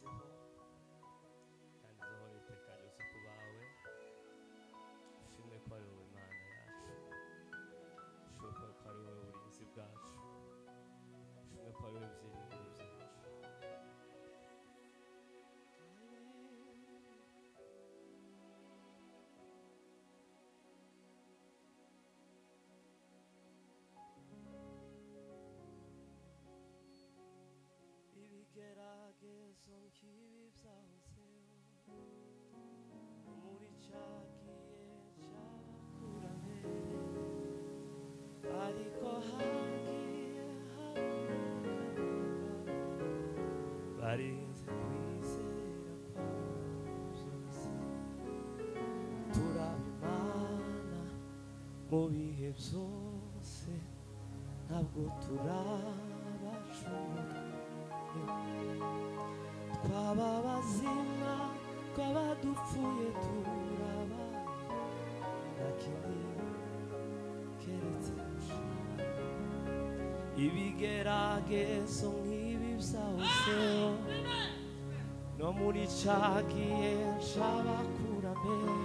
zahozeho kandi zahora iteka ryose ku bawe. Ushimwe ko ari wowe Mana yacu, ushimwe ko ari wowe burinzi bwacu, ushimwe ko ari wowe byiringiro byacu. Ibigeragezo nk'ibi byahozeho muri cya gihe cy'abakurambere, ariko hagiye haboneka barinze kwizera kwabo byose. Turabimana mu bihe byose, ntabwo turabacumura. Twaba bazima twaba dupfuye turabaye, nta kindi keretse gushima. Ibigeragezo nk'ibi byahozeho no muri cya gihe cy'abakurambere,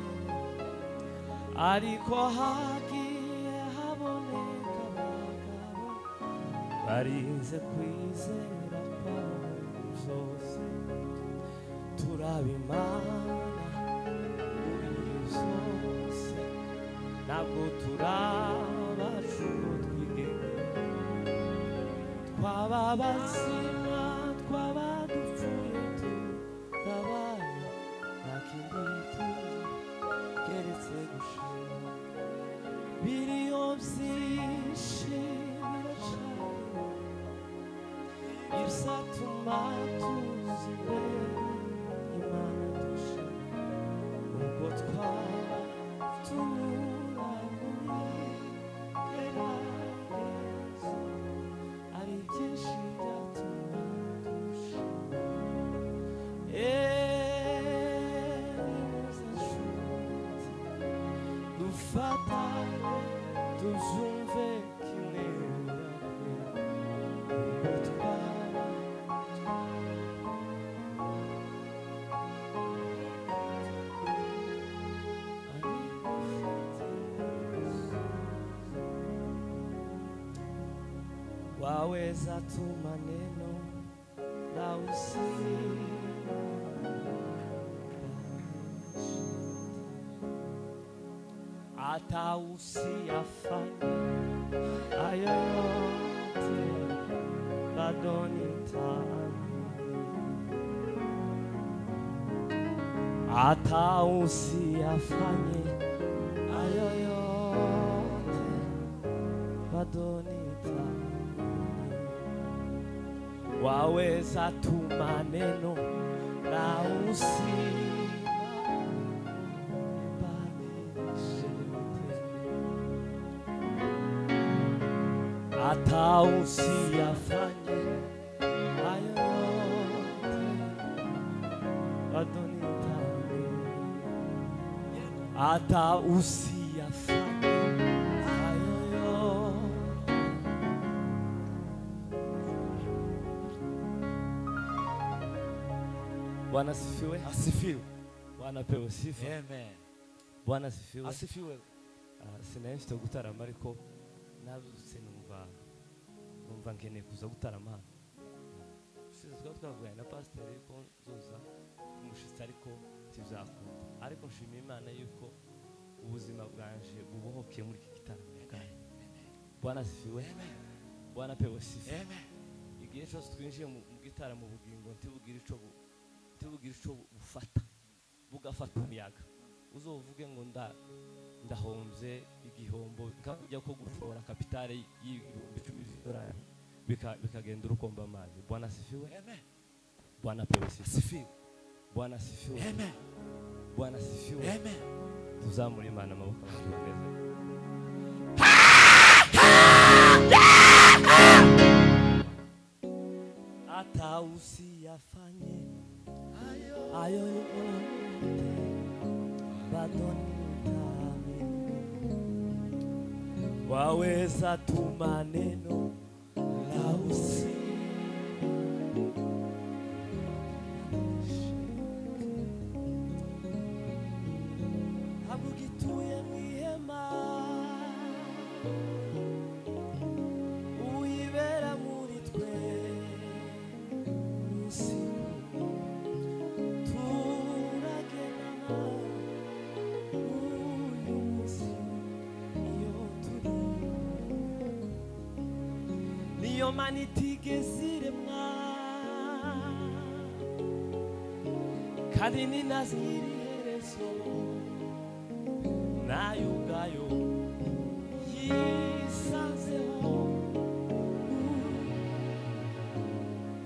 ariko hagiye haboneka abagabo barinze kwizera kwabo byose. Turabimana muri byose, ntabwo turabacuro twigenge. Twaba bazima twaba dupfuye turabaye, nta kindi tuzi keretse gushima. Biriyo byinshi biracariho ibizatuma tuza imbere y'Imana dushima, ubwo twaba tunyura muri gerageza, ari byinshi byatuma dushima. Nimuze nshuti dufatanye tuzumve kimwe waweza tuma neno na usiba, hata usiyafanye hayo yote, bado nitaamini. Hata usiyafanye hayo yote, bado nitaamini. Waweza tuma neno na usibadilishe yote, hata usiyafanye hayo yote, bado nitaamini. Hata usiyafanye hayo yote. Bwana asifiwe. Asifiwe. Bwana pewe sifa. Amen. Bwana asifiwe. Asifiwe. Sinayifite gutarama ariko nabyutse numva nkeneye kuza gutarama. Twavuye na pasiteri ko nzoza umushitsi ariko tuzakunda, ariko nshimiye Imana yuko ubuzima bwanje bubohokeye muri iki gitaramo. Bwana asifiwe. Bwana pewe sifa. Igihe cyose twinjiye mu gitaramo bugingo ntibugire ico bufata, bugafata umuyaga, uzovuge ngo ndahomvye igihombo nkajya ko gushora kapitale y'ibihumbi 10 bikagenda urukomba amazi. Bwana asifiwe. Bwana pewe sifa. Bwana asifiwe. Bwana asifiwe. Tuzamure Imana amaboko tuboneze. Hata usiyafanye hayo yote, bado nitaamini. Waweza tuma neno na usibadilishe iyo mana itigeze iremwa kandi ninazira iherezo nayo ubwayo yisanzeho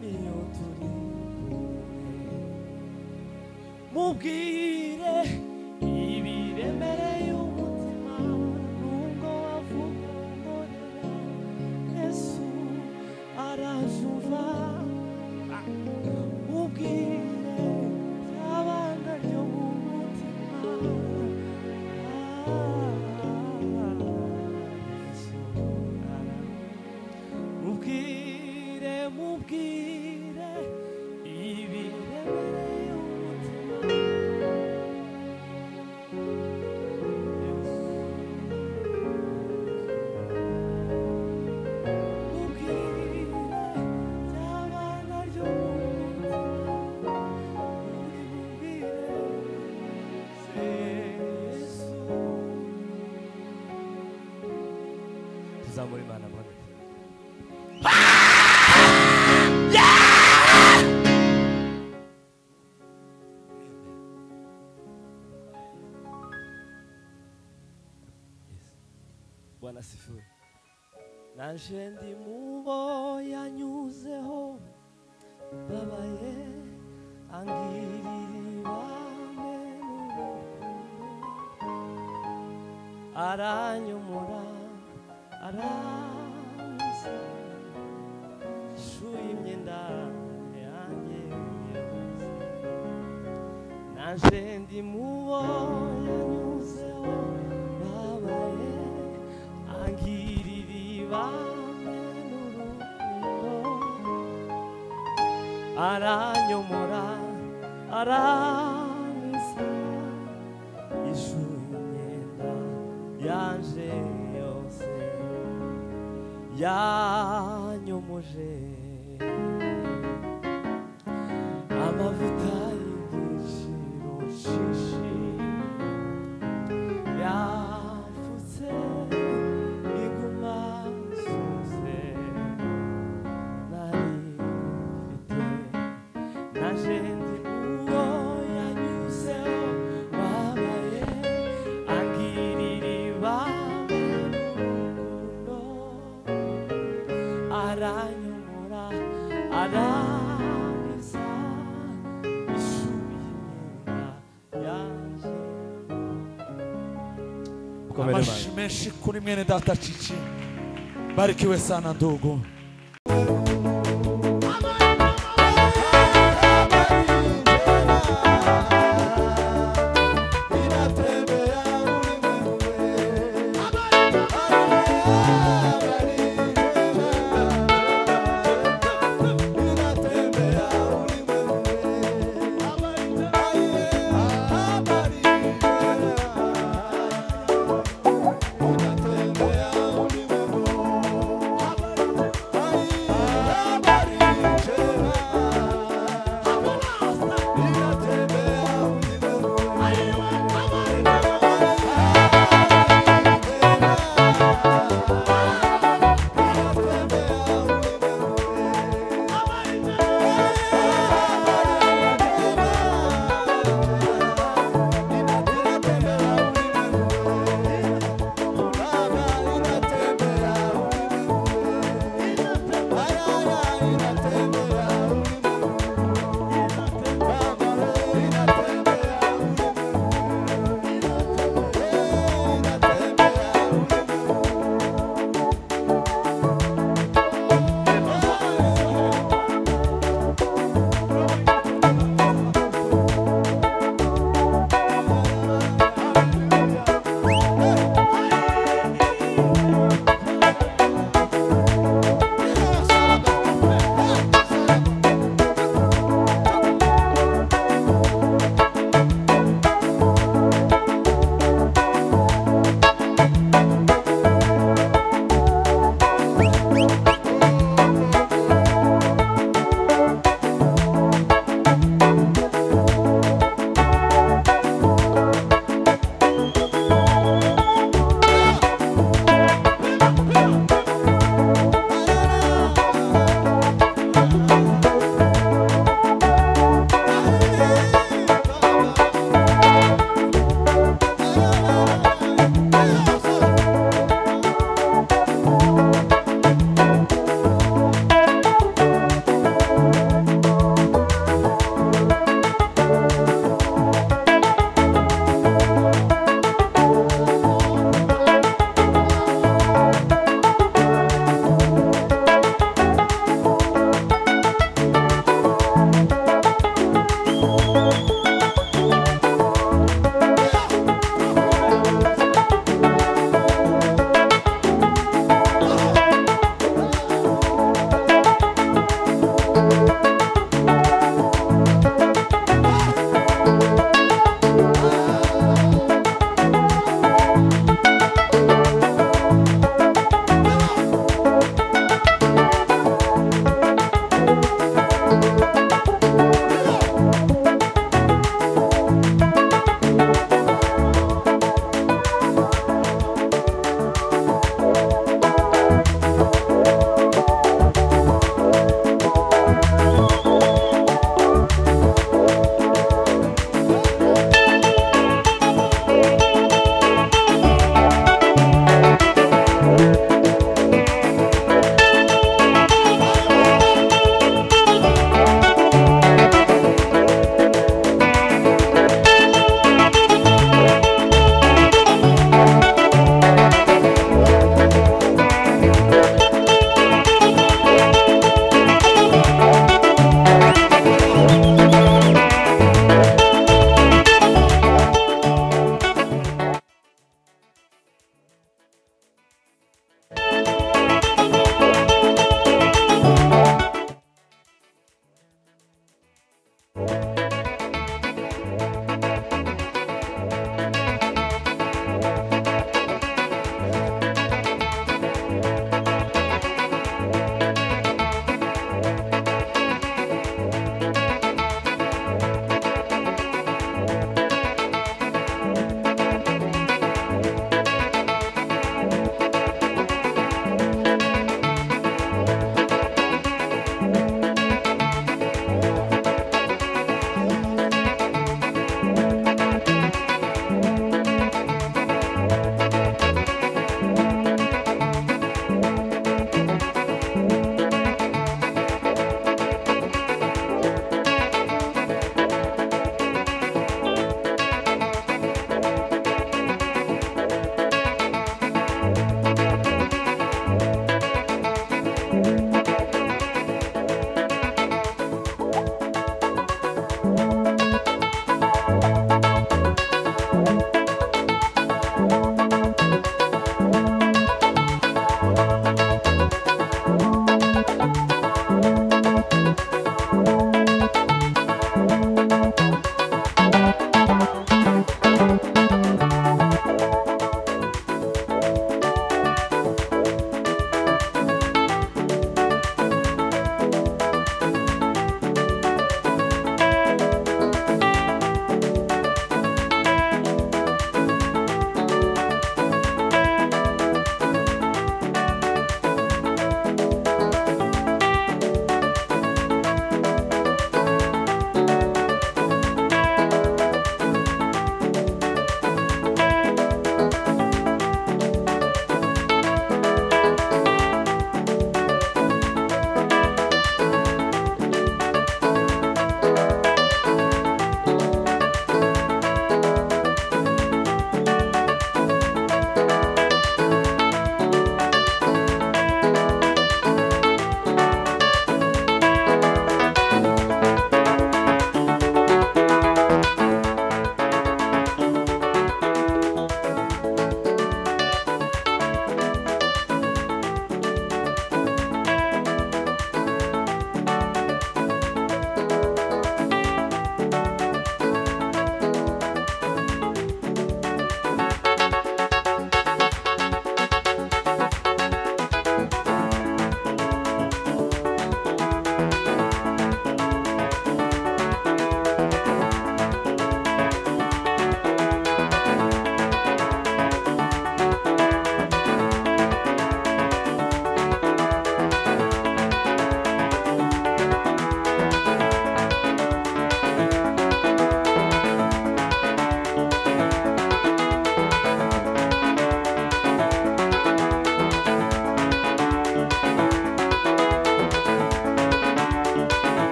niyo turi mubwire ibiremereye umutima nubwo wavuga ngorera Yesu arajuva mubwire abana ryo mu mutima Yesu mubwire mubwire ibiremereye umutima Bazamuye Imana bwana. Bwana sifiwe. Nanje ndi mubo yanyuzeho babaye angirira ibambe aranyumura aransa ishuye imyenda yanjye yose nanje ndi mubo yanyuzeho babaye angirira ibambe n'urukundo aranyumura aransa ishuye imyenda yanje yose yanyumuje amavuta y'igiciro Chichi yafutse iguma zose nari mfite naje ndi uwo yanyuzeho wabaye angirira ibambe n'urukundo aranyumura arankiza ishuye imyenda yanjye Amashi menshi kuri mwene data Chichi. Barikiwe sana ndugu.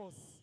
Airfoce